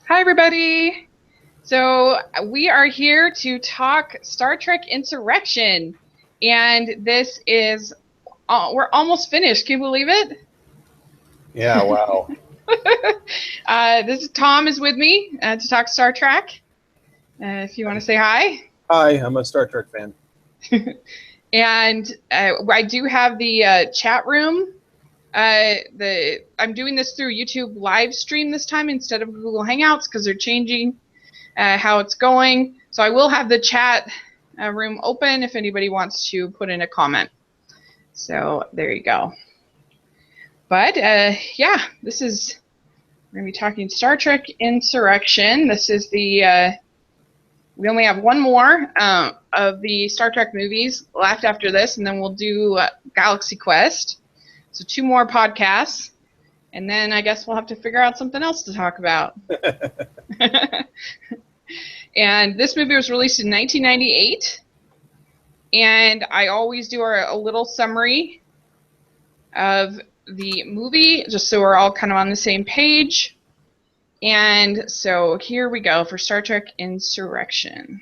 Hi, everybody. So we are here to talk Star Trek Insurrection, and this is we're almost finished. Can you believe it? Yeah, wow. This is Tom is with me to talk Star Trek. If you want to say hi, Hi, I'm a Star Trek fan. and I do have the chat room. I'm doing this through YouTube live stream this time instead of Google Hangouts because they're changing how it's going. So I will have the chat room open if anybody wants to put in a comment. So there you go. But yeah, we're going to be talking Star Trek Insurrection. This is we only have one more of the Star Trek movies left after this, and then we'll do Galaxy Quest. So 2 more podcasts, and then I guess we'll have to figure out something else to talk about. And this movie was released in 1998. And I always do a little summary of the movie, just so we're all kind of on the same page. And so here we go for Star Trek Insurrection.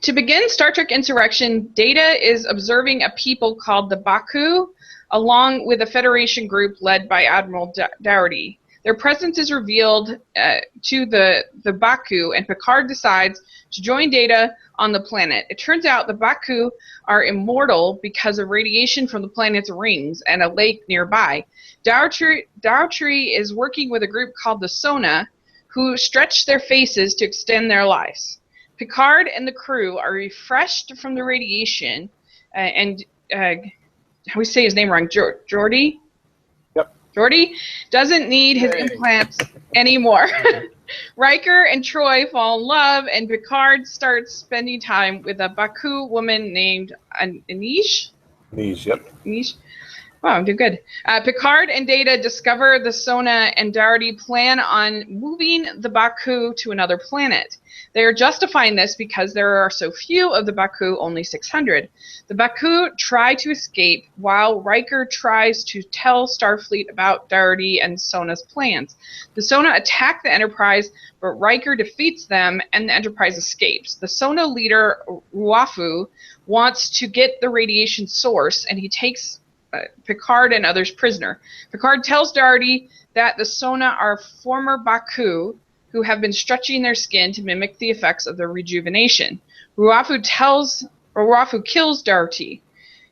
To begin Star Trek Insurrection, Data is observing a people called the Baku, along with a Federation group led by Admiral Dougherty. Their presence is revealed to the Baku, and Picard decides to join Data on the planet. It turns out the Baku are immortal because of radiation from the planet's rings and a lake nearby. Dougherty is working with a group called the Sona, who stretch their faces to extend their lives. Picard and the crew are refreshed from the radiation, and how we say his name wrong, Geordi? Yep. Geordi doesn't need his implants anymore. Riker and Troy fall in love, and Picard starts spending time with a Baku woman named Anish. Anish, yep. Anish. Wow, I'm doing good. Picard and Data discover the Sona, and Dougherty plan on moving the Baku to another planet. They are justifying this because there are so few of the Baku, only 600. The Baku try to escape while Riker tries to tell Starfleet about Dougherty and Sona's plans. The Sona attack the Enterprise, but Riker defeats them and the Enterprise escapes. The Sona leader, Ruafu, wants to get the radiation source, and he takes Picard and others prisoner. Picard tells Dougherty that the Sona are former Baku who have been stretching their skin to mimic the effects of their rejuvenation. Ruafu kills Dougherty.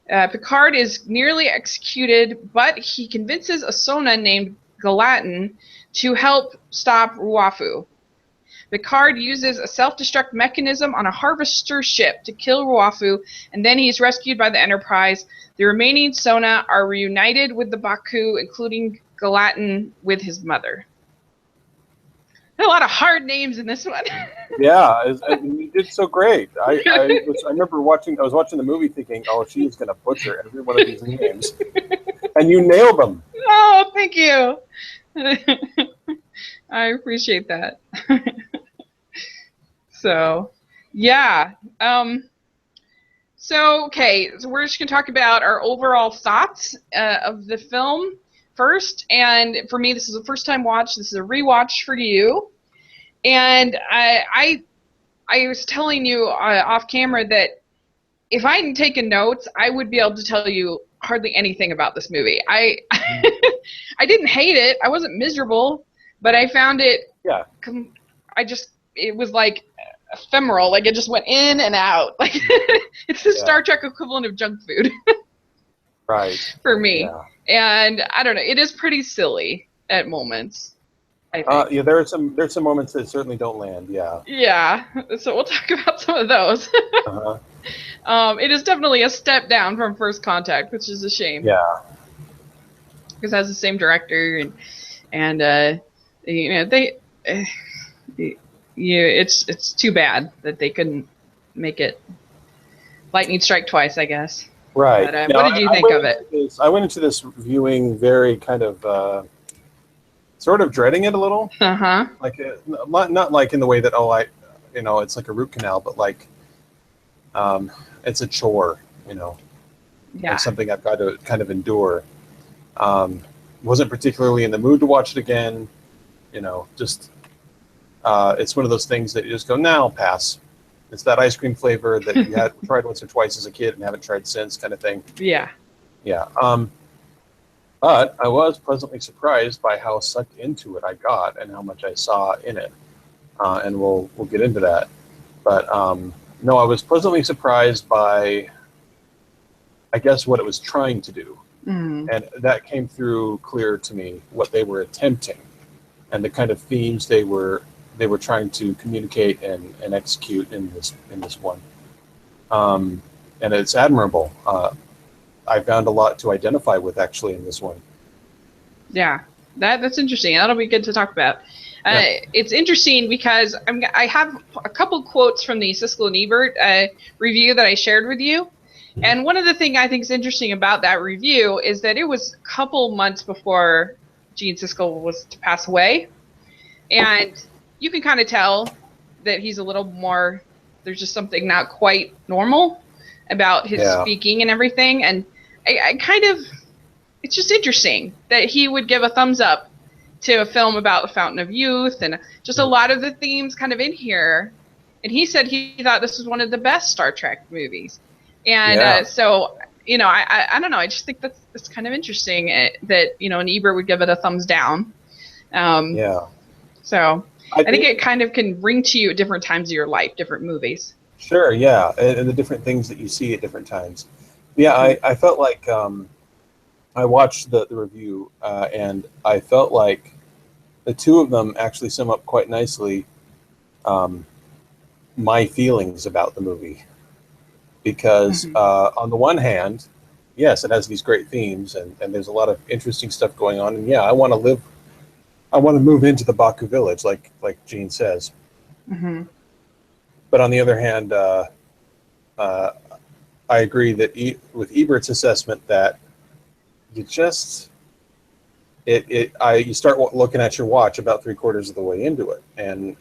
Picard is nearly executed, but he convinces a Sona named Gallatin to help stop Ruafu. Picard uses a self-destruct mechanism on a harvester ship to kill Ruafu, and then he is rescued by the Enterprise. The remaining Sona are reunited with the Baku, including Gallatin with his mother. There are a lot of hard names in this one. Yeah, you did so great. I remember watching the movie thinking, oh, she's going to butcher every one of these names. And you nailed them. Oh, thank you. I appreciate that. So, yeah. So we're just going to talk about our overall thoughts of the film first. And for me, this is a first-time watch. This is a rewatch for you. And I was telling you off camera that if I hadn't taken notes, I would be able to tell you hardly anything about this movie. I didn't hate it. I wasn't miserable, but I found it. Yeah. It was like ephemeral. Like it just went in and out. Like it's the Star Trek equivalent of junk food. Right. For me. Yeah. And I don't know. It is pretty silly at moments. I think. Yeah, there's some moments that certainly don't land. Yeah. Yeah. So we'll talk about some of those. It is definitely a step down from First Contact, which is a shame. Yeah. Because it has the same director and you know it's too bad that they couldn't make it lightning strike twice, I guess. Right. But, what did you think of it? I went into this viewing very kind of sort of dreading it a little. Like not like in the way that it's like a root canal, but like it's a chore, Yeah. Like something I've got to kind of endure. Wasn't particularly in the mood to watch it again. just it's one of those things that you just go, now pass. It's that ice cream flavor that you had tried once or twice as a kid and haven't tried since, kind of thing. Yeah. Yeah. But I was pleasantly surprised by how sucked into it I got and how much I saw in it. And we'll get into that. But no, I was pleasantly surprised by, I guess, what it was trying to do. Mm. And that came through clear to me, what they were attempting and the kind of themes they were trying to communicate and execute in this one. And it's admirable. I found a lot to identify with actually in this one. Yeah, that's interesting. That'll be good to talk about. It's interesting because I have a couple quotes from the Siskel and Ebert review that I shared with you. And one of the things I think is interesting about that review is that it was a couple months before Gene Siskel was to pass away. And you can kind of tell that he's a little more, there's just something not quite normal about his speaking and everything. And I kind of, it's just interesting that he would give a thumbs up to a film about the Fountain of Youth and just a lot of the themes kind of in here. And he said he thought this was one of the best Star Trek movies. And so, I don't know. I just think that's kind of interesting that, an Ebert would give it a thumbs down. So I think it kind of can bring to you at different times of your life, different movies. Sure, yeah. And the different things that you see at different times. Yeah, I felt like I watched the review and I felt like the two of them actually sum up quite nicely my feelings about the movie. Because on the one hand, yes, it has these great themes and there's a lot of interesting stuff going on. And yeah, I want to move into the Baku village, like Gene says. Mm-hmm. But on the other hand, I agree that with Ebert's assessment that you just you start looking at your watch about 3/4 of the way into it, and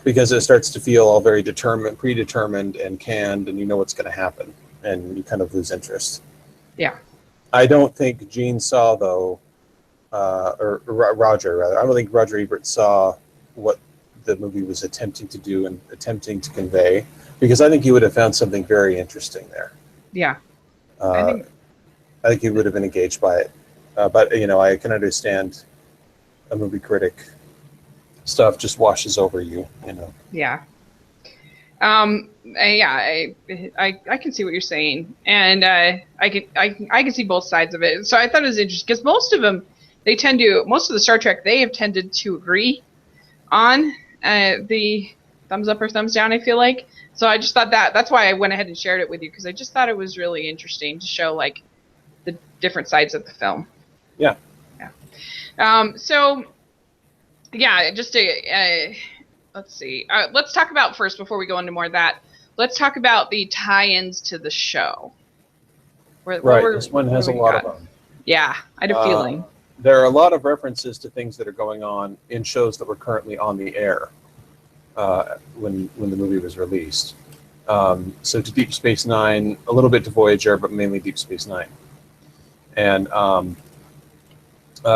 because it starts to feel all very predetermined, and canned, and you know what's going to happen, and you kind of lose interest. Yeah. I don't think Gene saw, though, or Roger, rather. I don't think Roger Ebert saw what the movie was attempting to do and attempting to convey, because I think he would have found something very interesting there. Yeah. I think he would have been engaged by it. But, I can understand a movie critic stuff just washes over you, Yeah. I can see what you're saying, and I can see both sides of it. So I thought it was interesting because most of the Star Trek they have tended to agree on the thumbs up or thumbs down. I feel like, so I just thought that's why I went ahead and shared it with you, because I just thought it was really interesting to show like the different sides of the film. Yeah. So yeah, just to let's see. Let's talk about first, before we go into more of that, let's talk about the tie-ins to the show. This one has a lot of them. Yeah, I had a feeling. There are a lot of references to things that are going on in shows that were currently on the air when the movie was released. So to Deep Space Nine, a little bit to Voyager, but mainly Deep Space Nine. And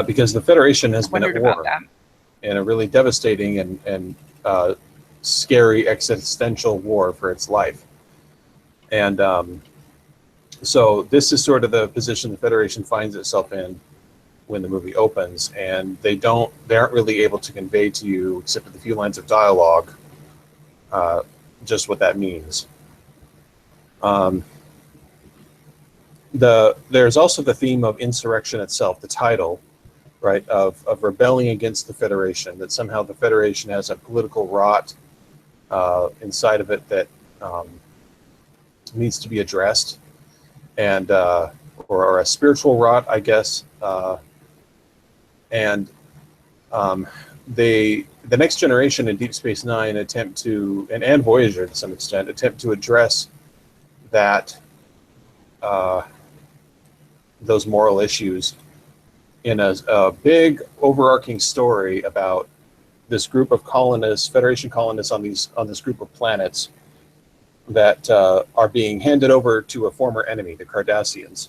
because the Federation has been at war in a really devastating and scary existential war for its life. And so this is sort of the position the Federation finds itself in when the movie opens, and they aren't really able to convey to you, except with a few lines of dialogue, just what that means. There's also the theme of insurrection itself, the title, right, of rebelling against the Federation, that somehow the Federation has a political rot inside of it that needs to be addressed, and or a spiritual rot, I guess. And the Next Generation and Deep Space Nine attempt to, and Voyager to some extent, attempt to address that those moral issues in a big overarching story about this group of colonists, Federation colonists on this group of planets that are being handed over to a former enemy, the Cardassians,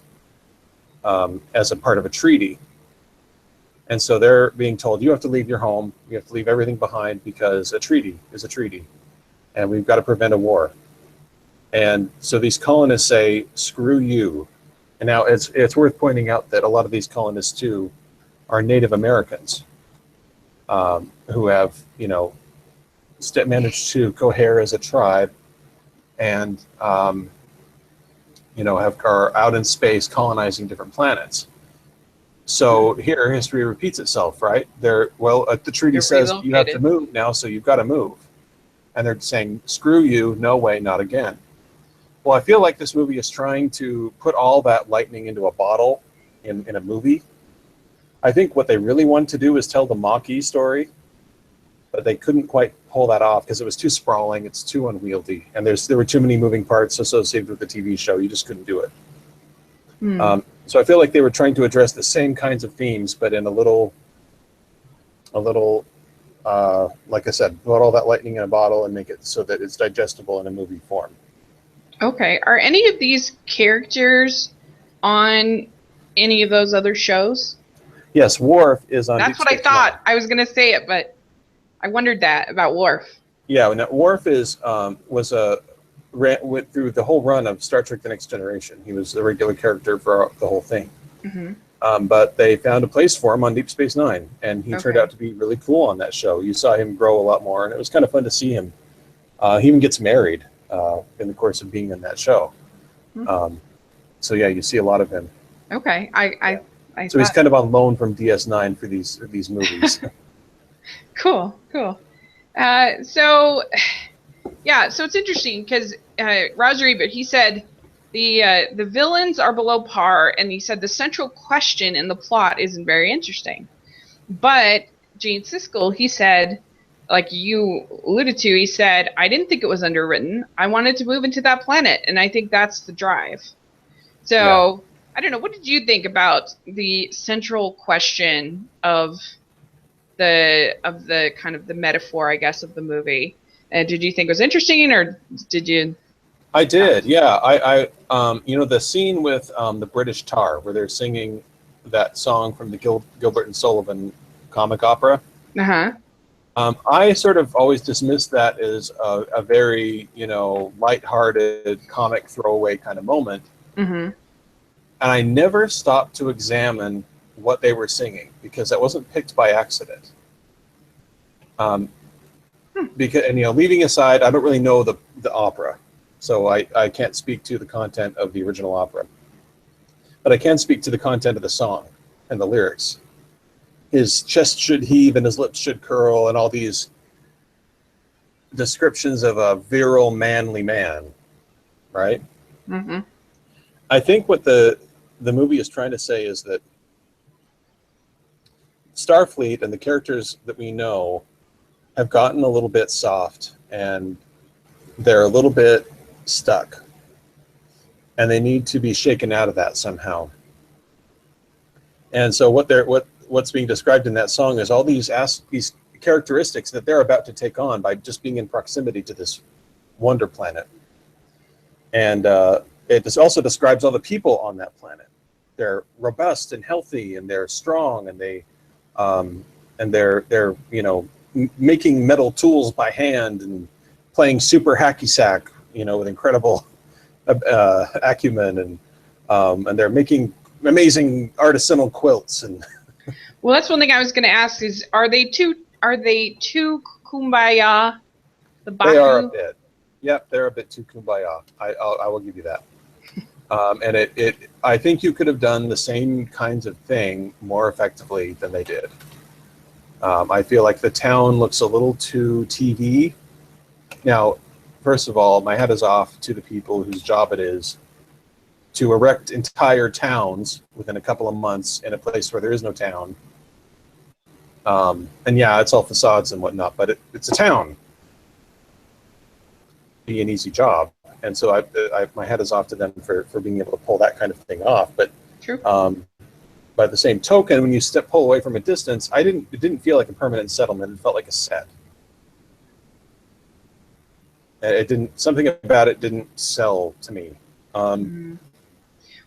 as a part of a treaty. And so they're being told, you have to leave your home, you have to leave everything behind because a treaty is a treaty, and we've got to prevent a war. And so these colonists say, screw you. And now it's worth pointing out that a lot of these colonists, too, are Native Americans who have, managed to cohere as a tribe and, are out in space colonizing different planets. So here, history repeats itself, right? The treaty says you have to move now, so you've got to move. And they're saying, screw you, no way, not again. Well, I feel like this movie is trying to put all that lightning into a bottle in a movie. I think what they really wanted to do is tell the Maquis story, but they couldn't quite pull that off because it was too sprawling, it's too unwieldy, and there were too many moving parts associated with the TV show. You just couldn't do it. So I feel like they were trying to address the same kinds of themes, but in a little, like I said, put all that lightning in a bottle and make it so that it's digestible in a movie form. Okay. Are any of these characters on any of those other shows? Yes, Worf is on. That's what I thought. I was going to say it, but I wondered that about Worf. Yeah, and Worf went through the whole run of Star Trek: The Next Generation. He was the regular character for the whole thing. Mm-hmm. But they found a place for him on Deep Space Nine, and he turned out to be really cool on that show. You saw him grow a lot more, and it was kind of fun to see him. He even gets married in the course of being in that show. Mm-hmm. So yeah, you see a lot of him. Okay, So he's kind of on loan from DS9 for these movies. Cool. So it's interesting because Roger Ebert, he said the villains are below par, and he said the central question in the plot isn't very interesting. But Gene Siskel, he said, like you alluded to, he said, I didn't think it was underwritten. I wanted to move into that planet, and I think that's the drive. So I don't know. What did you think about the central question of the kind of the metaphor, I guess, of the movie? Did you think it was interesting, or did you? I did. Yeah. I the scene with the British Tar where they're singing that song from the Gilbert and Sullivan comic opera. Uh-huh. I sort of always dismissed that as a very, lighthearted comic throwaway kind of moment. Mm-hmm. And I never stopped to examine what they were singing because that wasn't picked by accident. Because leaving aside, I don't really know the opera, so I can't speak to the content of the original opera. But I can speak to the content of the song and the lyrics. His chest should heave and his lips should curl, and all these descriptions of a virile, manly man, right? Mm-hmm. I think what the movie is trying to say is that Starfleet and the characters that we know have gotten a little bit soft, and they're a little bit stuck, and they need to be shaken out of that somehow. And so what's being described in that song is all these characteristics that they're about to take on by just being in proximity to this wonder planet. And it also describes all the people on that planet. They're robust and healthy, and they're strong, and they're making metal tools by hand and playing super hacky sack, with incredible acumen, and they're making amazing artisanal quilts. And well, that's one thing I was going to ask: is are they too kumbaya? The Baku? They are a bit. Yep, they're a bit too kumbaya. I will give you that. And I think you could have done the same kinds of thing more effectively than they did. I feel like the town looks a little too TV. Now, first of all, my hat is off to the people whose job it is to erect entire towns within a couple of months in a place where there is no town. And yeah, it's all facades and whatnot, but it's a town. Be an easy job. And so my hat is off to them for being able to pull that kind of thing off. But true. By the same token, when you pull away from a distance, it didn't feel like a permanent settlement. It felt like a set. Something about it didn't sell to me.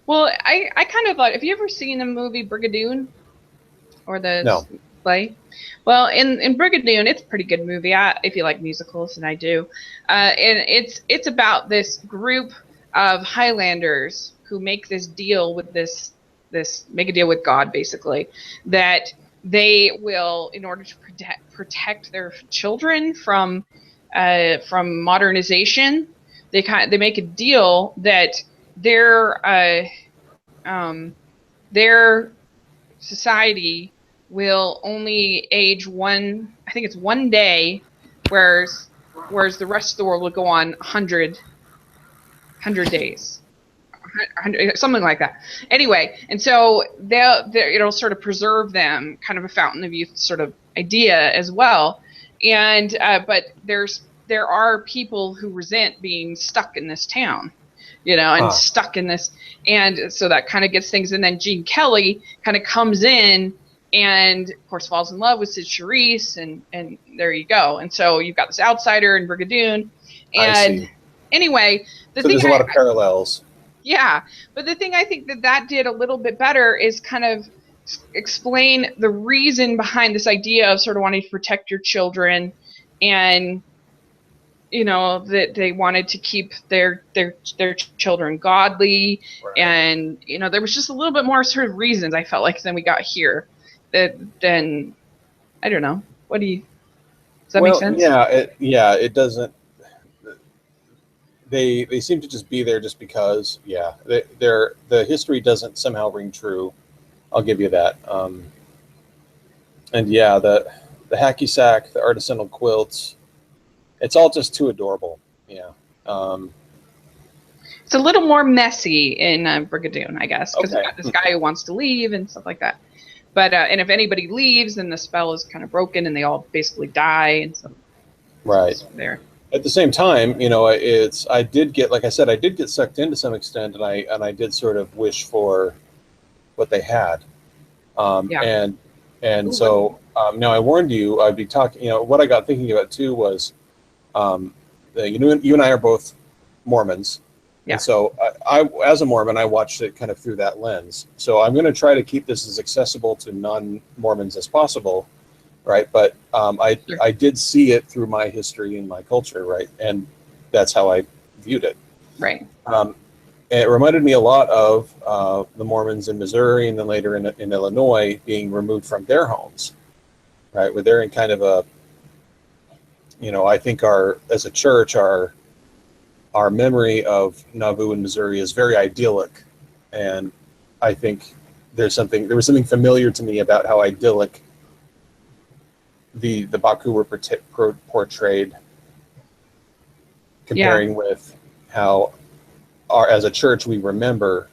Well, I kind of thought, have you ever seen the movie Brigadoon? or the No. play? Well, in Brigadoon, it's a pretty good movie. If you like musicals, and I do, and it's about this group of Highlanders who make this deal with make a deal with God, basically, that they will, in order to protect their children from modernization, they make a deal that their society will only age I think it's 1 day, whereas the rest of the world will go on 100 days. Something like that. Anyway, and so it'll sort of preserve them, kind of a fountain of youth sort of idea as well. And but there are people who resent being stuck in this town, and stuck in this, and so that kind of gets things. And then Gene Kelly kind of comes in and of course falls in love with Sid Charisse, and there you go. And so you've got this outsider in Brigadoon, and anyway, there's a lot of parallels. Yeah, but the thing I think that did a little bit better is kind of explain the reason behind this idea of sort of wanting to protect your children, and that they wanted to keep their children godly, right. And there was just a little bit more sort of reasons, I felt like, than we got here. Then I don't know. Does that make sense? Yeah, it doesn't. They seem to just be there just because. Yeah, the history doesn't somehow ring true. I'll give you that. And yeah, the hacky sack, the artisanal quilts, it's all just too adorable. Yeah. It's a little more messy in Brigadoon, I guess, because we've got this guy who wants to leave and stuff like that. But and if anybody leaves, then the spell is kind of broken, and they all basically die, and so. Right. There. At the same time, I did get sucked into some extent, and I did sort of wish for what they had. And so now I warned you I'd be talking. What I got thinking about too was, you and I are both Mormons. Yeah. And so I, as a Mormon, I watched it kind of through that lens. So I'm going to try to keep this as accessible to non-Mormons as possible. Right. But I did see it through my history and my culture. Right. And that's how I viewed it. Right. It reminded me a lot of the Mormons in Missouri, and then later in Illinois, being removed from their homes. Right. Where they're in kind of a, I think as a church, our memory of Nauvoo and Missouri is very idyllic. And I think there was something familiar to me about how idyllic the Baku were portrayed, comparing with how as a church we remember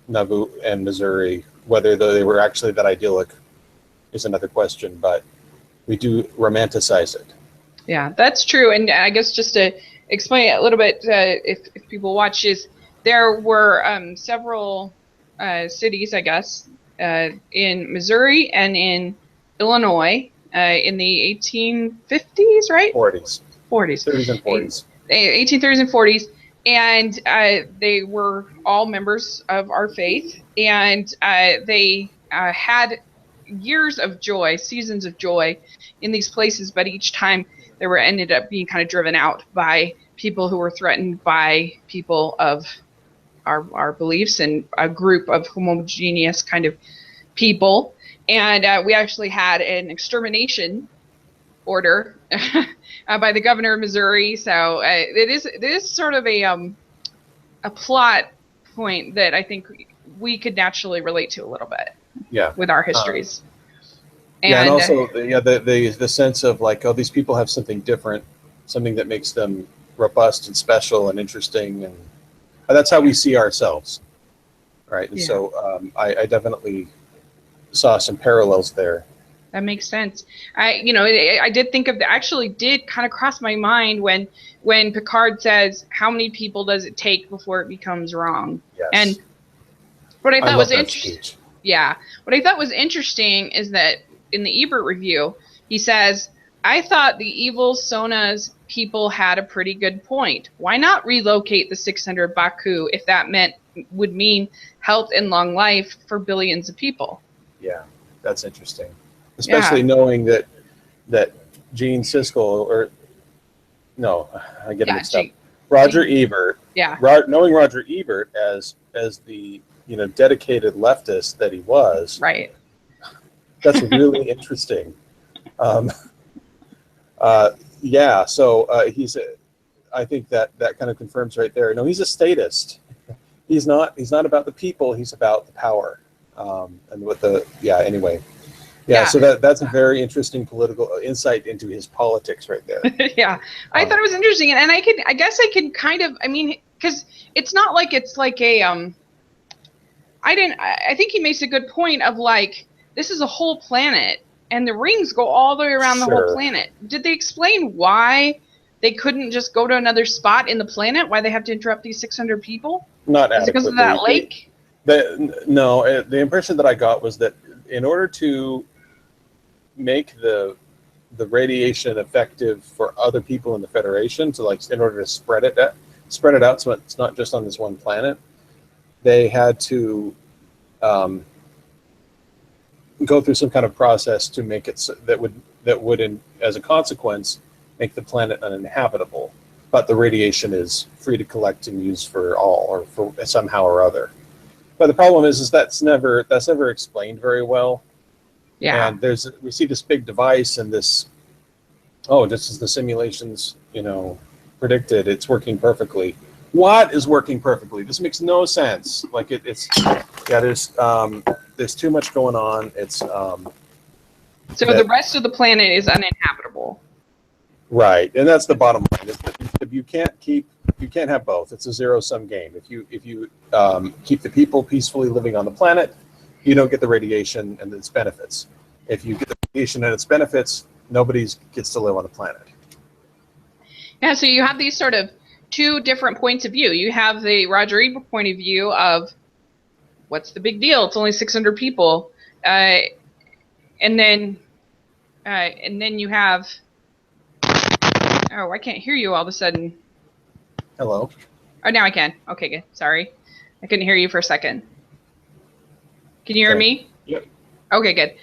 Nauvoo and Missouri. Whether they were actually that idyllic is another question, but we do romanticize it. Yeah, that's true. And I guess just to explain it a little bit, if people watch, is there were several cities, I guess, in Missouri and in Illinois in the 1850s, right? 40s. 30s and 40s. 1830s and 40s. And they were all members of our faith, and they had years of joy, seasons of joy in these places, but each time they ended up being kind of driven out by people who were threatened by people of our beliefs, and a group of homogeneous kind of people. And we actually had an extermination order by the governor of Missouri. So it is sort of a plot point that I think we could naturally relate to a little bit. Yeah. With our histories. And also the sense of like, oh, these people have something different, something that makes them robust and special and interesting, and that's how we see ourselves, right? And so I definitely saw some parallels there. That makes sense. I did think of actually did kind of cross my mind when Picard says, "How many people does it take before it becomes wrong?" Yes. And what I thought was interesting. Yeah. What I thought was interesting is that in the Ebert review, he says, "I thought the evil Sona's people had a pretty good point. Why not relocate the 600 Baku if that would mean health and long life for billions of people?" Yeah. that's interesting, especially knowing that Gene Siskel, or no, I get it mixed up. Roger Ebert. Yeah. Knowing Roger Ebert as the dedicated leftist that he was. Right. That's really interesting. Yeah. So he's. I think that kind of confirms right there. No, he's a statist. He's not about the people. He's about the power. And with the anyway. Yeah, so that's a very interesting political insight into his politics right there. Yeah, I thought it was interesting, and I guess I can kind of, I mean, because it's not like it's like a I think he makes a good point of like, this is a whole planet, and the rings go all the way around the whole planet. Did they explain why they couldn't just go to another spot in the planet? Why they have to interrupt these 600 people? Not adequately. Because of that lake? No, the impression that I got was that in order to make the radiation effective for other people in the Federation, so like in order to spread it out so it's not just on this one planet, they had to go through some kind of process to make it so that would as a consequence make the planet uninhabitable, but the radiation is free to collect and use for all, or for somehow or other. But the problem is that's never explained very well. Yeah. And we see this big device and this, this is the simulations, predicted. It's working perfectly. What is working perfectly? This makes no sense. Like there's too much going on. It's so the rest of the planet is uninhabitable. Right, and that's the bottom line. You can't have both. It's a zero-sum game. If you keep the people peacefully living on the planet, you don't get the radiation and its benefits. If you get the radiation and its benefits, nobody gets to live on the planet. Yeah, so you have these sort of two different points of view. You have the Roger Ebert point of view of, what's the big deal? It's only 600 people, and then you have. Oh, I can't hear you all of a sudden. Hello. Oh, now I can. Okay, good. Sorry, I couldn't hear you for a second. Can you hear me? Yep. Okay, good.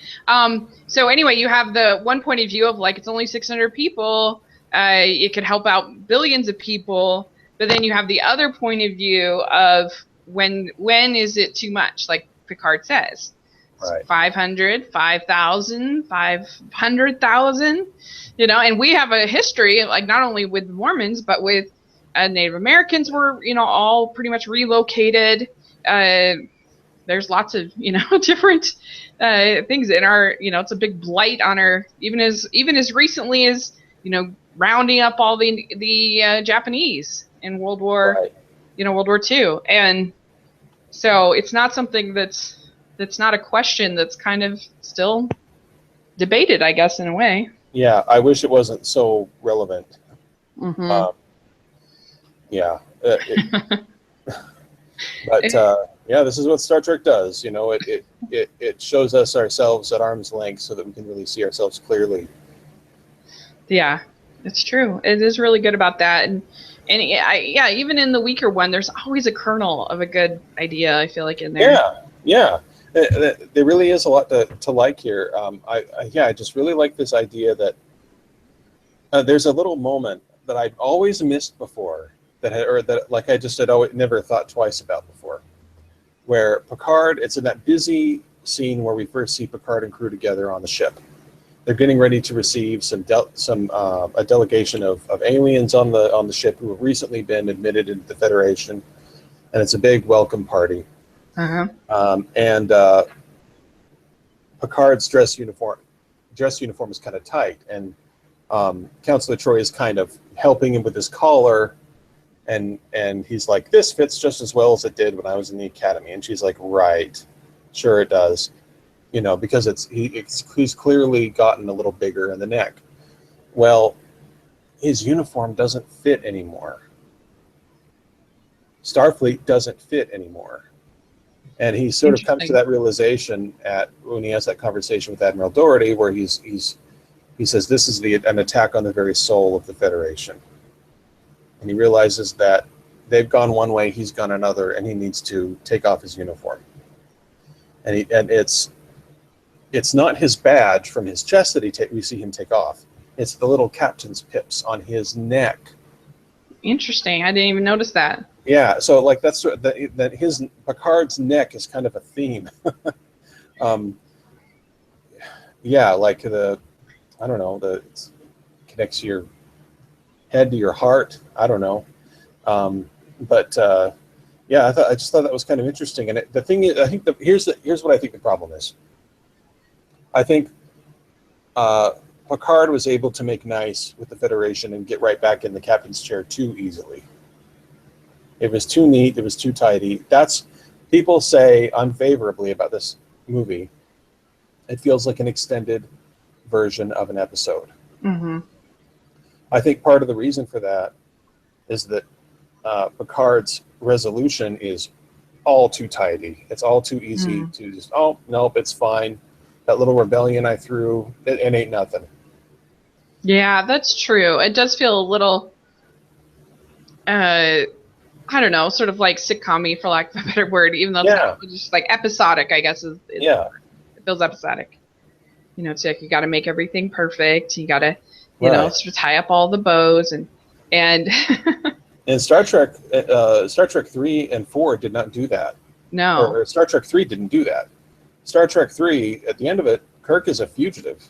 So anyway, you have the one point of view of like, it's only 600 people. It could help out billions of people. But then you have the other point of view of when is it too much? Like Picard says, right. 500, 5,000, 500,000. And we have a history, like not only with Mormons, but with Native Americans were, all pretty much relocated. There's lots of, different things in our, it's a big blight on our, even as recently as, rounding up all the Japanese in World War, World War II. And so it's not something that's not a question that's kind of still debated, I guess, in a way. Yeah, I wish it wasn't so relevant. Mm-hmm. Yeah. But this is what Star Trek does. It shows us ourselves at arm's length so that we can really see ourselves clearly. Yeah, it's true. It is really good about that. And even in the weaker one, there's always a kernel of a good idea, I feel like, in there. Yeah. There really is a lot to like here. I just really like this idea that there's a little moment that I'd always missed before, that like I just had never thought twice about before, where Picard, it's in that busy scene where we first see Picard and crew together on the ship. They're getting ready to receive a delegation of aliens on the ship who have recently been admitted into the Federation, and it's a big welcome party. Uh-huh. And Picard's dress uniform is kind of tight, and Counselor Troy is kind of helping him with his collar, and he's like, "This fits just as well as it did when I was in the academy." And she's like, "Right, sure it does," because he's clearly gotten a little bigger in the neck. Well, his uniform doesn't fit anymore. Starfleet doesn't fit anymore. And he sort of comes to that realization when he has that conversation with Admiral Doherty, where he says, this is an attack on the very soul of the Federation. And he realizes that they've gone one way, he's gone another, and he needs to take off his uniform. And it's not his badge from his chest that we see him take off. It's the little captain's pips on his neck. Interesting. I didn't even notice that. Yeah, so like that's that his Picard's neck is kind of a theme. Yeah, like I don't know, it connects your head to your heart. I don't know, but yeah, I just thought that was kind of interesting. And the thing is, I think here's what I think the problem is. I think Picard was able to make nice with the Federation and get right back in the captain's chair too easily. It was too neat. It was too tidy. People say unfavorably about this movie. It feels like an extended version of an episode. Mm-hmm. I think part of the reason for that is that Picard's resolution is all too tidy. It's all too easy to just, oh, nope, it's fine. That little rebellion I threw, it ain't nothing. Yeah, that's true. It does feel a little, I don't know, sort of like sitcom-y, for lack of a better word, even though it's just like episodic, I guess. It feels episodic. You know, it's like you got to make everything perfect. You got to, you know, sort of tie up all the bows and. And Star Trek 3 and 4 did not do that. No. Or Star Trek 3 didn't do that. Star Trek 3, at the end of it, Kirk is a fugitive.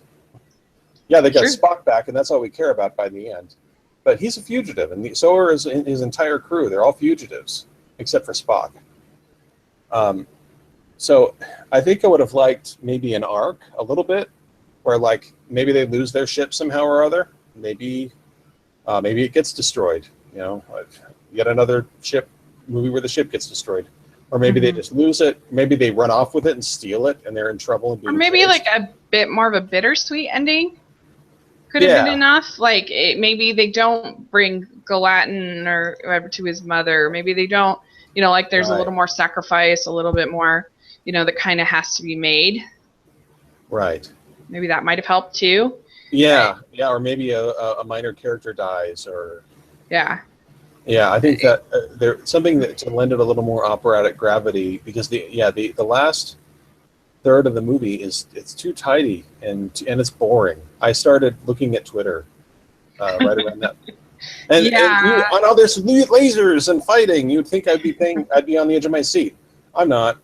Yeah, they got Spock back, and that's all we care about by the end. But he's a fugitive, and so are his entire crew. They're all fugitives, except for Spock. So I think I would have liked maybe an arc a little bit, where like maybe they lose their ship somehow or other. Maybe it gets destroyed. You know, yet another movie where the ship gets destroyed. Or maybe they just lose it. Maybe they run off with it and steal it, and they're in trouble. And or maybe like a bit more of a bittersweet ending could have been enough. Like maybe they don't bring Gallatin or whoever to his mother. Maybe they don't. You know, like there's a little more sacrifice, a little bit more. You know, that kind of has to be made. Right. Maybe that might have helped too. Yeah, yeah, or maybe a minor character dies, or. Yeah. Yeah, I think that there's something that to lend it a little more operatic gravity, because the last third of the movie it's too tidy and it's boring. I started looking at Twitter right around that, and I know there's lasers and fighting. You'd think I'd be on the edge of my seat. I'm not.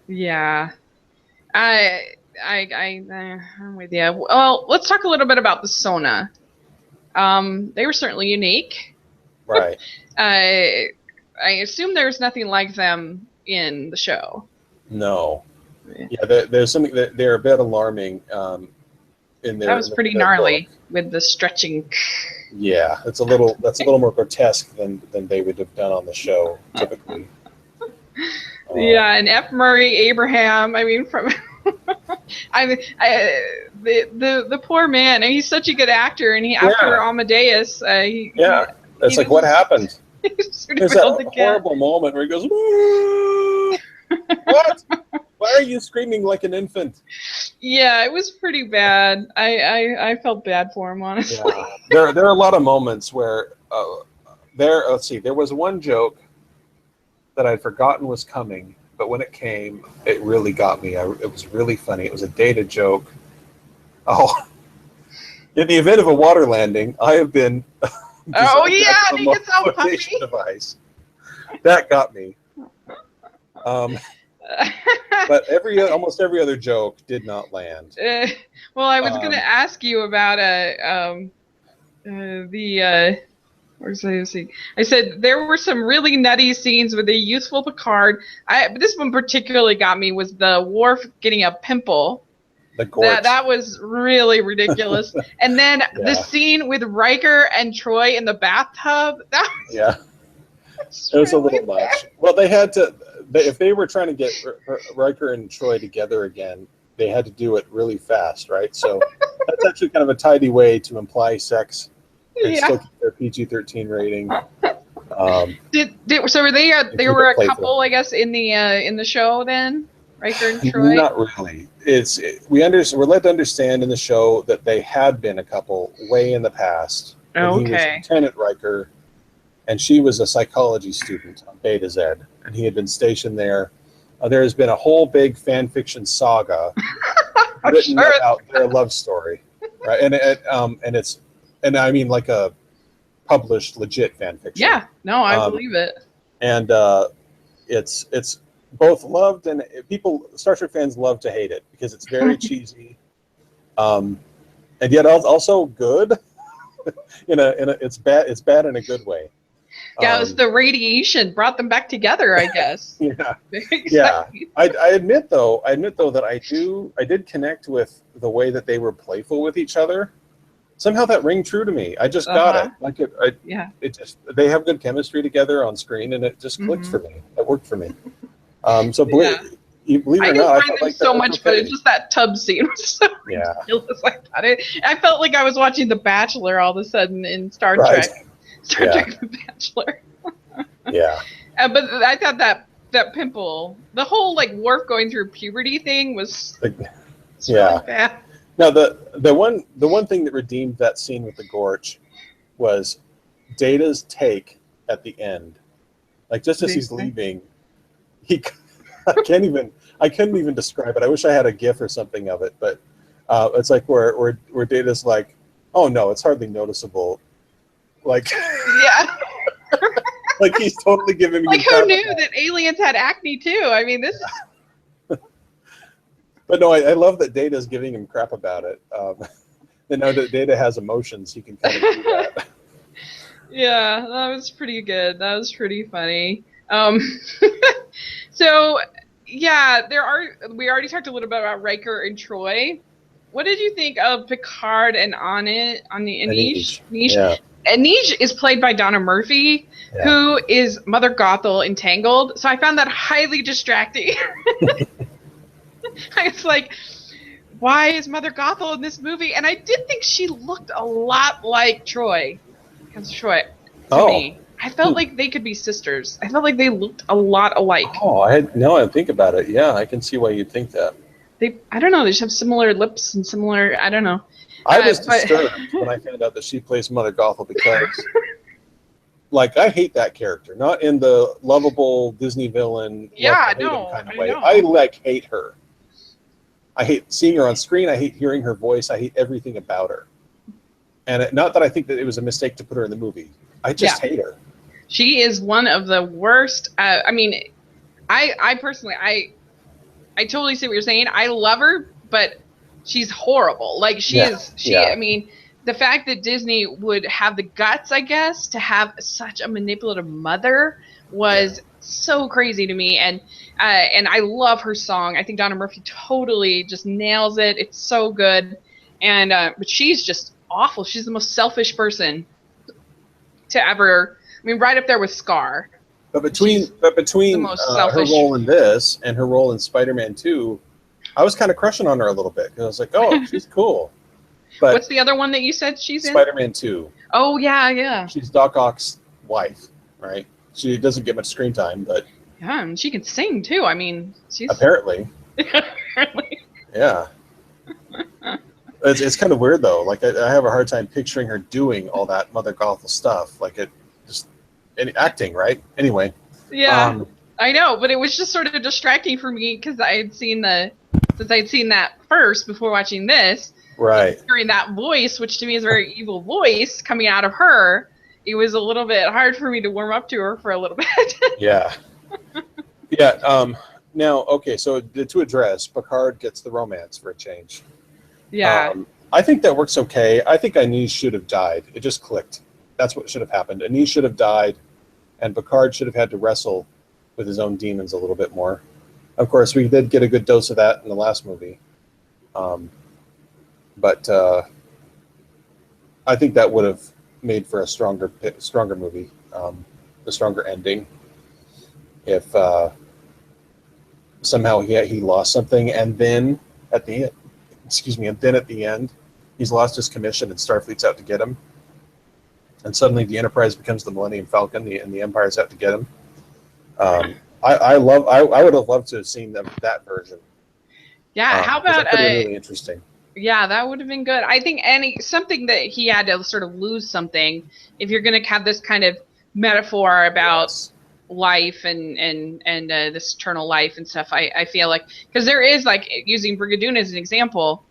Yeah, I'm with you. Well, let's talk a little bit about the Sona. They were certainly unique. Right. I assume there's nothing like them in the show. No. Yeah, there's something that they're a bit alarming. In there, that was pretty gnarly with the stretching. Yeah, that's a little more grotesque than they would have done on the show typically. Yeah, and F. Murray Abraham. I mean, from the poor man. I mean, he's such a good actor, and after Amadeus, It's like, what happened? There's that horrible moment where he goes, "Woo!" What? Why are you screaming like an infant? Yeah, it was pretty bad. I felt bad for him, honestly. Yeah. There are a lot of moments where let's see, there was one joke that I'd forgotten was coming, but when it came, it really got me. It was really funny. It was a dated joke. Oh, in the event of a water landing, I have been. Oh yeah, he gets all puffy. Device. That got me. But almost every other joke did not land. Well, I was going to ask you about I said there were some really nutty scenes with a youthful Picard. But this one particularly got me was the Worf getting a pimple. That was really ridiculous. And then the scene with Riker and Troy in the bathtub. It was a little much. Well, they had to. If they were trying to get Riker and Troy together again, they had to do it really fast, right? So that's actually kind of a tidy way to imply sex and still keep their PG-13 rating. So were they were a couple, I guess, in the show then? Riker and Troy? Not really. We're led to understand in the show that they had been a couple way in the past. Okay. He was Lieutenant Riker, and she was a psychology student on Beta Z, and he had been stationed there. There has been a whole big fan fiction saga written about their love story, right? And I mean like a published legit fan fiction. Yeah, no, I believe it. And it's both loved and Star Trek fans love to hate it because it's very cheesy, and yet also good. It's bad in a good way. Yeah, it was the radiation brought them back together, I guess. Yeah, yeah. I admit though that I did connect with the way that they were playful with each other. Somehow that rang true to me. I just got it. Like they have good chemistry together on screen, and it just clicked for me. It worked for me. So believe it or not, I felt like so much, but it's just that tub scene was so ridiculous. I felt like I was watching The Bachelor all of a sudden in Star Trek. Star Trek The Bachelor. Yeah. But I thought that pimple, the whole like Worf going through puberty thing was really bad. Now the one thing that redeemed that scene with the Gorge was Data's take at the end. Like just as he's leaving, I couldn't even describe it. I wish I had a GIF or something of it, but it's like where Data's like, oh no, it's hardly noticeable. Like like he's totally giving me. Like who knew that aliens had acne too? I mean, this is. But no, I love that Data's giving him crap about it. And now that Data has emotions, he can kind of do that. Yeah, that was pretty good. That was pretty funny. So yeah, we already talked a little bit about Riker and Troy. What did you think of Picard and Anish? Yeah. Anish is played by Donna Murphy, who is Mother Gothel in Tangled. So I found that highly distracting. I was like, why is Mother Gothel in this movie? And I did think she looked a lot like Troy. Because to me, I felt like they could be sisters. I felt like they looked a lot alike. Oh, I didn't think about it. Yeah, I can see why you'd think that. I don't know, they just have similar lips and similar, I don't know. I was disturbed when I found out that she plays Mother Gothel because, like, I hate that character. Not in the lovable Disney villain, kind of way. I hate her. I hate seeing her on screen. I hate hearing her voice. I hate everything about her. And not that I think that it was a mistake to put her in the movie. I just hate her. She is one of the worst. I mean, I personally, I totally see what you're saying. I love her, but she's horrible. Like I mean, the fact that Disney would have the guts, I guess, to have such a manipulative mother was so crazy to me. And I love her song. I think Donna Murphy totally just nails it. It's so good. And but she's just awful. She's the most selfish person to ever. I mean, right up there with Scar. But between her role in this and her role in Spider-Man 2, I was kind of crushing on her a little bit because I was like, oh, she's cool. But what's the other one that you said she's in? Spider-Man 2. Oh, yeah. She's Doc Ock's wife, right? She doesn't get much screen time, but... Yeah, and she can sing, too. I mean, she's... Apparently. Yeah. It's kind of weird, though. Like, I have a hard time picturing her doing all that Mother Gothel stuff. Like, acting, right? Anyway. Yeah, I know, but it was just sort of distracting for me because I'd seen that first before watching this. Right. Hearing that voice, which to me is a very evil voice coming out of her, it was a little bit hard for me to warm up to her for a little bit. Yeah. Yeah. Now, okay, so to address, Picard gets the romance for a change. Yeah. I think that works okay. I think Anish should have died. It just clicked. That's what should have happened. Anish should have died, and Picard should have had to wrestle with his own demons a little bit more. Of course, we did get a good dose of that in the last movie. But I think that would have made for a stronger movie, a stronger ending. If somehow he lost something, and then at the end, he's lost his commission, and Starfleet's out to get him, and suddenly the Enterprise becomes the Millennium Falcon, and the Empire's out to get him. I would have loved to have seen that version. Yeah, how about that could have been really interesting. Yeah, that would have been good. I think something that he had to sort of lose something. If you're going to have this kind of metaphor about life and this eternal life and stuff. I feel like, because there is, like, using Brigadoon as an example,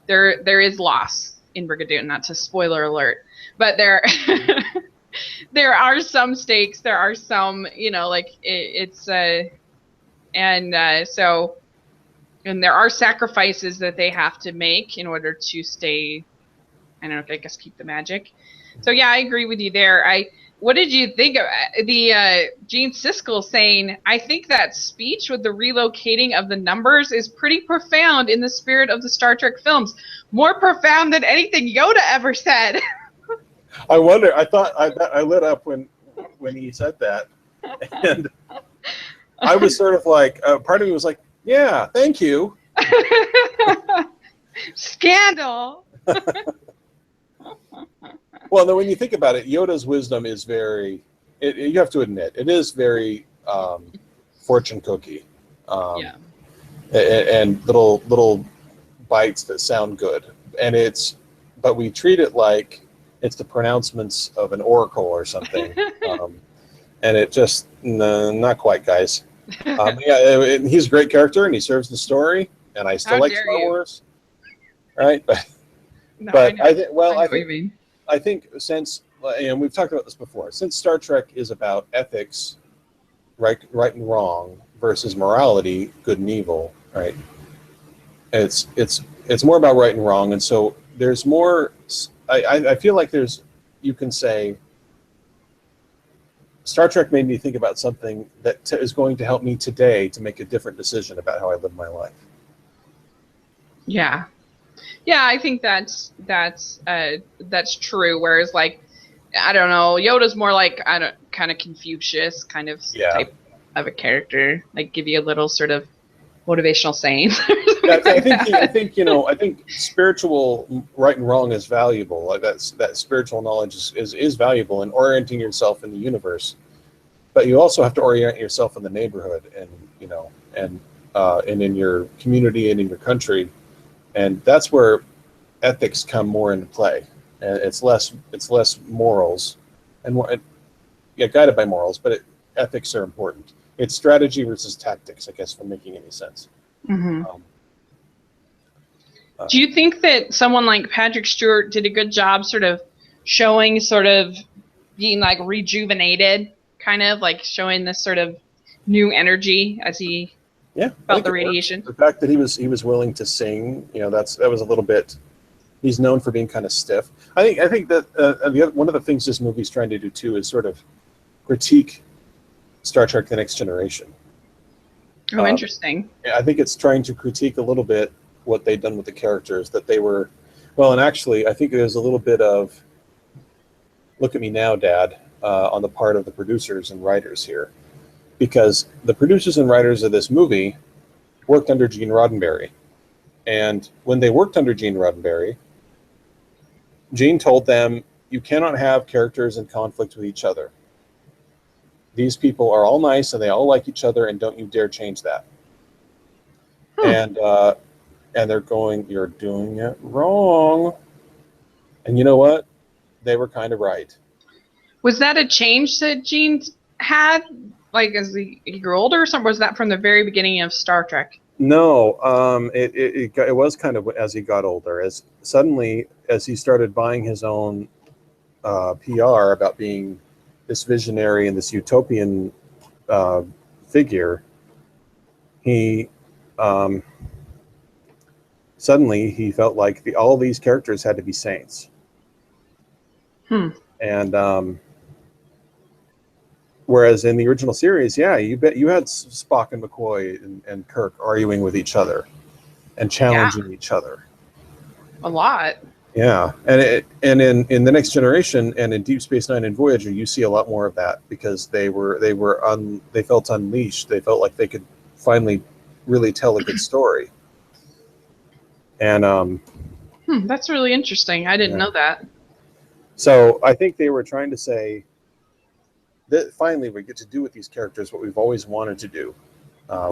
there is loss in Brigadoon. Not to spoiler alert, but there there are some stakes. There are some, like so, and there are sacrifices that they have to make in order to stay. I don't know, I guess keep the magic. So yeah, I agree with you there. What did you think of the Gene Siskel saying, I think that speech with the relocating of the numbers is pretty profound in the spirit of the Star Trek films. More profound than anything Yoda ever said. I wonder, I thought I lit up when he said that. And I was sort of like, part of me was like, yeah, thank you. Scandal. Well, no, when you think about it, Yoda's wisdom is very, you have to admit, it is very fortune cookie. Yeah. And little bites that sound good. But we treat it like it's the pronouncements of an oracle or something. And it just, no, not quite, guys. Yeah, he's a great character and he serves the story, and I still like Star Wars. Right? No, but I think since, and we've talked about this before, since Star Trek is about ethics, right and wrong, versus morality, good and evil, right? It's more about right and wrong, and so there's more. I feel like you can say, Star Trek made me think about something that is going to help me today to make a different decision about how I live my life. Yeah. Yeah, I think that's true. Whereas, like, I don't know, Yoda's more like, kind of Confucius kind of type of a character, like give you a little sort of motivational saying. I think spiritual right and wrong is valuable. Like that spiritual knowledge is valuable in orienting yourself in the universe, but you also have to orient yourself in the neighborhood and in your community and in your country. And that's where ethics come more into play, and it's less morals, and more, guided by morals, but ethics are important. It's strategy versus tactics, I guess, for making any sense. Mm-hmm. Do you think that someone like Patrick Stewart did a good job, sort of showing, sort of being like rejuvenated, kind of like showing this sort of new energy as he? Yeah, about the radiation. The fact that he was willing to sing, that was a little bit. He's known for being kind of stiff. I think that one of the things this movie's trying to do too is sort of critique Star Trek: The Next Generation. Oh, interesting. I think it's trying to critique a little bit what they've done with the characters, that they were, well, and actually, I think there's a little bit of "look at me now, Dad" on the part of the producers and writers here. Because the producers and writers of this movie worked under Gene Roddenberry. And when they worked under Gene Roddenberry, Gene told them, you cannot have characters in conflict with each other. These people are all nice and they all like each other, and don't you dare change that. And they're going, you're doing it wrong. And you know what? They were kind of right. Was that a change that Gene had? Like as he grew older, or something? Was that from the very beginning of Star Trek? No, it was kind of as he got older, as he started buying his own PR about being this visionary and this utopian figure. He suddenly he felt like all these characters had to be saints. And whereas in the original series, yeah, you had Spock and McCoy and Kirk arguing with each other and challenging each other. A lot. Yeah, and in the Next Generation and in Deep Space Nine and Voyager, you see a lot more of that because they felt unleashed. They felt like they could finally really tell a good story. And that's really interesting. I didn't know that. So I think they were trying to say that finally we get to do with these characters what we've always wanted to do.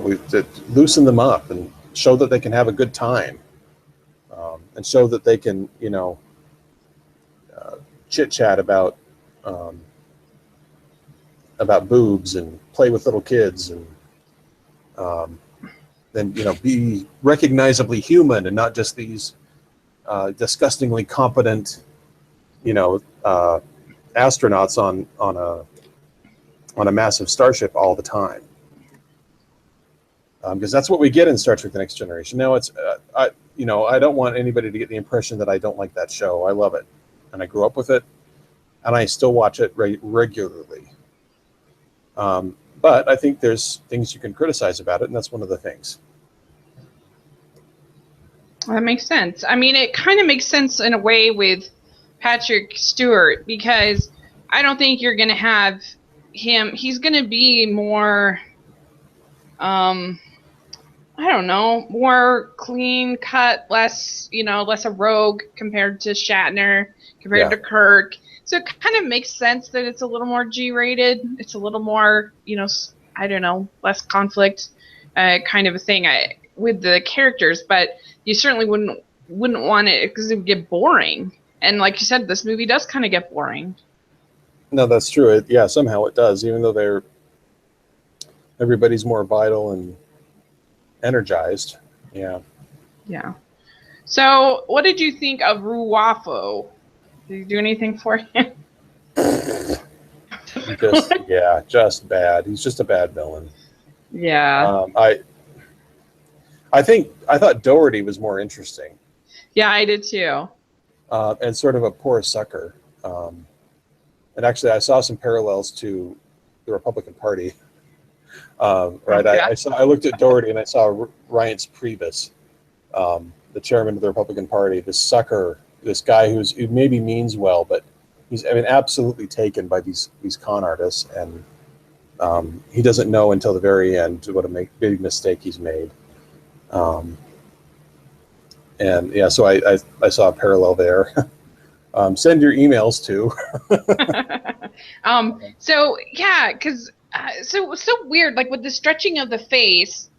We've to loosen them up and show that they can have a good time, and show that they can, chit chat about boobs and play with little kids and then be recognizably human and not just these disgustingly competent astronauts on a massive starship all the time. Because that's what we get in Star Trek: The Next Generation. Now it's I don't want anybody to get the impression that I don't like that show. I love it, and I grew up with it, and I still watch it regularly. But I think there's things you can criticize about it, and that's one of the things. That makes sense. I mean, it kind of makes sense in a way with Patrick Stewart, because I don't think you're going to have him. He's going to be more, I don't know, more clean cut, less a rogue compared to Shatner, compared to Kirk. So it kind of makes sense that it's a little more G-rated. It's a little more, I don't know, less conflict kind of a thing with the characters. But you certainly wouldn't want it because it would get boring. And like you said, this movie does kind of get boring. No, that's true. Somehow it does, even though everybody's more vital and energized. Yeah. Yeah. So what did you think of Ruafo? Did he do anything for you? Just bad. He's just a bad villain. Yeah. I thought Doherty was more interesting. Yeah, I did too. And sort of a poor sucker. And actually, I saw some parallels to the Republican Party. Right? Yeah. I looked at Doherty and I saw Reince Priebus, the chairman of the Republican Party, this sucker, this guy who maybe means well, but he's absolutely taken by these con artists, and he doesn't know until the very end what a big mistake he's made. So I saw a parallel there. Send your emails to. Because so it's so weird, like with the stretching of the face,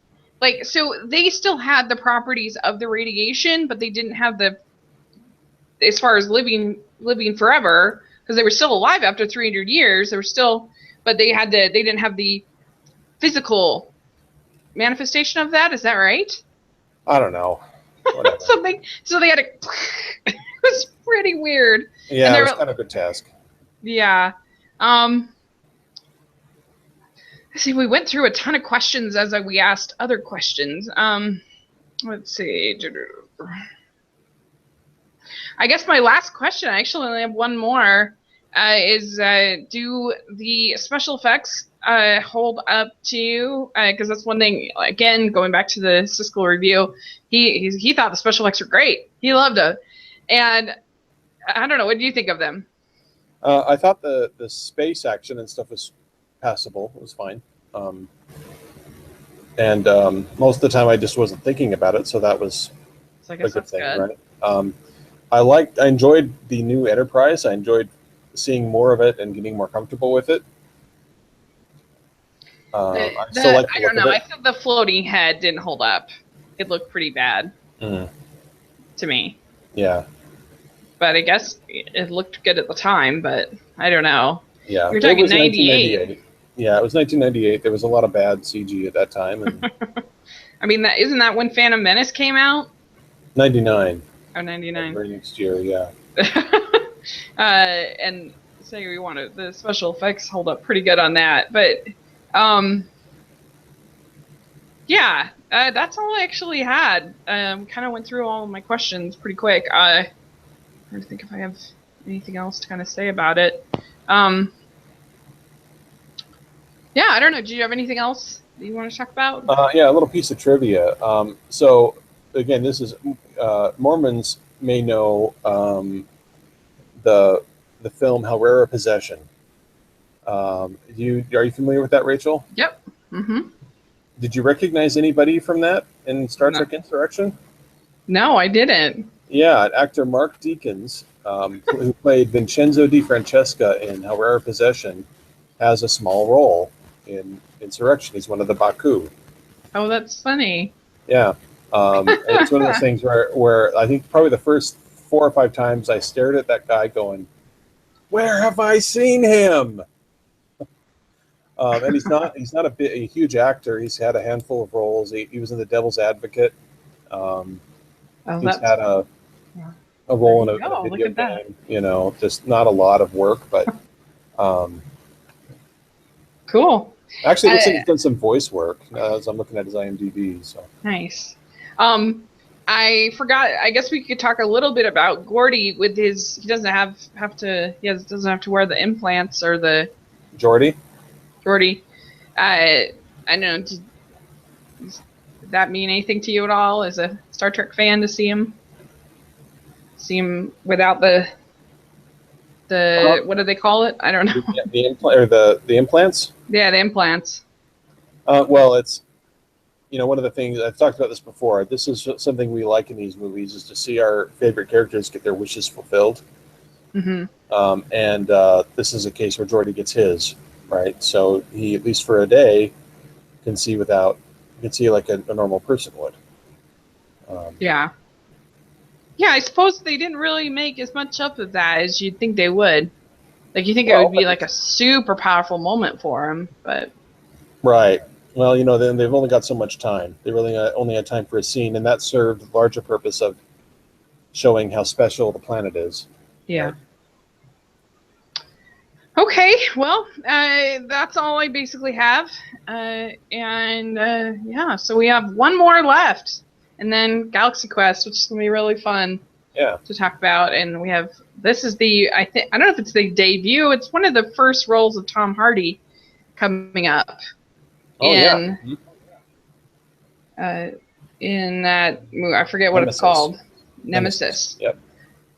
like, so they still had the properties of the radiation, but they didn't have as far as living forever, because they were still alive after 300 years. They were still, but they didn't have the physical manifestation of that. Is that right? I don't know. Something. So they had it was pretty weird. Yeah, it was kind of grotesque. Yeah. Let's see. We went through a ton of questions as we asked other questions. Let's see. I guess my last question, I actually only have one more, is do the special effects hold up to, because that's one thing, again, going back to the Siskel review, he thought the special effects were great. He loved it. And I don't know, what do you think of them? I thought the space action and stuff was passable. It was fine. And most of the time I just wasn't thinking about it, so that was a good thing, right? I enjoyed the new Enterprise. I enjoyed seeing more of it and getting more comfortable with it. I don't know. I thought the floating head didn't hold up. It looked pretty bad to me. Yeah. But I guess it looked good at the time, but I don't know. Yeah. You're talking 98. Yeah, it was 1998. There was a lot of bad CG at that time. And I mean, isn't that when Phantom Menace came out? 99. Oh, 99. Very next year, yeah. And say we wanted, the special effects hold up pretty good on that. But, that's all I actually had. Kind of went through all of my questions pretty quick. I'm trying to think if I have anything else to kind of say about it. I don't know. Do you have anything else that you want to talk about? A little piece of trivia. So, again, this is Mormons may know the film Herrera Possession. Are you familiar with that, Rachel? Yep. Mm-hmm. Did you recognize anybody from that in Star Trek Insurrection? No, I didn't. Yeah, actor Mark Deakins, who played Vincenzo Di Francesca in Herrera Possession, has a small role in Insurrection. He's one of the Baku. Oh, that's funny. Yeah. It's one of those things where I think probably the first 4 or 5 times I stared at that guy going, where have I seen him? And he's not a huge actor. He's had a handful of roles. He was in The Devil's Advocate. He's had a role in a video game. You know, just not a lot of work, but cool. Actually, it looks like he's done some voice work as I'm looking at his IMDb. So nice. I forgot. I guess we could talk a little bit about Gordy with his. He doesn't doesn't have to wear the implants or the. Jordy. I don't know. Does that mean anything to you at all as a Star Trek fan to see him without the what do they call it? I don't know. The implants. Yeah, the implants. Well, it's one of the things I've talked about this before. This is something we like in these movies is to see our favorite characters get their wishes fulfilled. Mm-hmm. And this is a case where Geordi gets his, right? So he, at least for a day, can see like a normal person would. Yeah. Yeah, I suppose they didn't really make as much up of that as you'd think they would. Like, you think it would be like a super powerful moment for him, but... Right. Well, then they've only got so much time. They really only had time for a scene, and that served the larger purpose of showing how special the planet is. Yeah. Right? Okay, well, that's all I basically have. Yeah, so we have one more left. And then Galaxy Quest, which is going to be really fun to talk about. And this is I don't know if it's the debut. It's one of the first roles of Tom Hardy coming up. In that movie. I forget what it's called. Nemesis. Yep.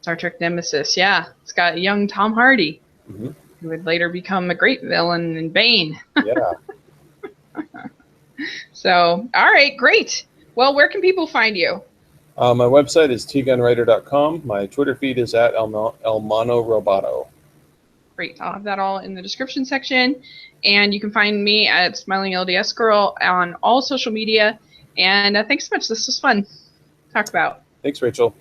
Star Trek Nemesis. Yeah. It's got young Tom Hardy, who would later become a great villain in Bane. Yeah. So, all right, great. Well, where can people find you? My website is tgunwriter.com. My Twitter feed is at elmano_roboto. Great. I'll have that all in the description section. And you can find me at Smiling LDS Girl on all social media. And thanks so much. This was fun to talk about. Thanks, Rachel.